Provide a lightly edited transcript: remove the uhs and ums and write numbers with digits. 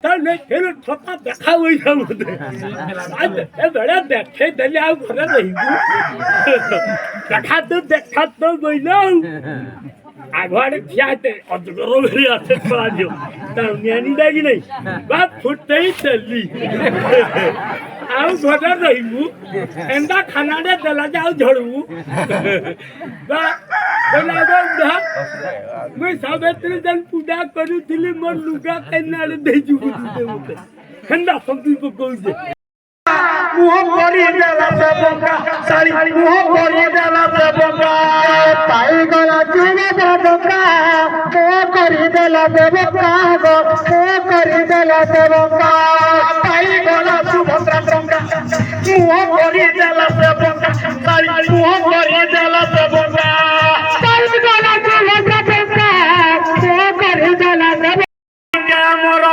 ତାହେଲେ ଫେର ଛତା ଦେଖା ହୋଇଯାଉ ବୋଧେ ଏବେଳେ ଦେଖେଇ ଦେଲେ ଆଉ ଘରେ ରହିବୁ ଦେଖା ତ ବୋଇଲ ଆଉ ଆଗୁଆଡେ ଠିଆ ହେତେ ଅଜଗର ଭଳି ଆସେ ଛଳାଯିବ ତା ନିଆନି କି ନାହିଁ ବା ଫୁଟେଇ ଦେଲି ଆଉ ଘରେ ରହିବୁ ଏନ୍ତା ଖାନାଟେ ଦେଲା ଯେ ଆଉ ଝଡ଼ବୁ ବା ମୁଇଁ ସାବିତ୍ରୀ ଯେନ୍ ପୂଜା କରୁଥିଲି ମୋର ଲୁଗା କେନାରେ ଦେଇଯିବୁ ମତେ ହେନ୍ତା ଶକ୍ତି ପକଉଛେ ମୁହଁ କରିଦେଲା ସେ ବଙ୍କା ଶାଳି ମୁହଁ କରିଦେଲା ସେ ବଙ୍କା ପାଇଗଲା ଚୁମା ବଙ୍କା ମୁହଁ କରିଦେଲା ସେ ବଙ୍କା ମୁହଁ କରିଦେଲା ସେ ବଙ୍କା ପାଇଗଲା ସୁଭଦ୍ରା ଟଙ୍କା ମୁହଁ କରିଦେଲା ସେ ବଙ୍କା ଶାଳି ମୁହଁ କରିଦେଲା ସେ ବଙ୍କା ପାଇଗଲା ସୁଭଦ୍ରା ଟଙ୍କା ମୁହଁ କରିଦେଲା ସେ ବଙ୍କା ଆମର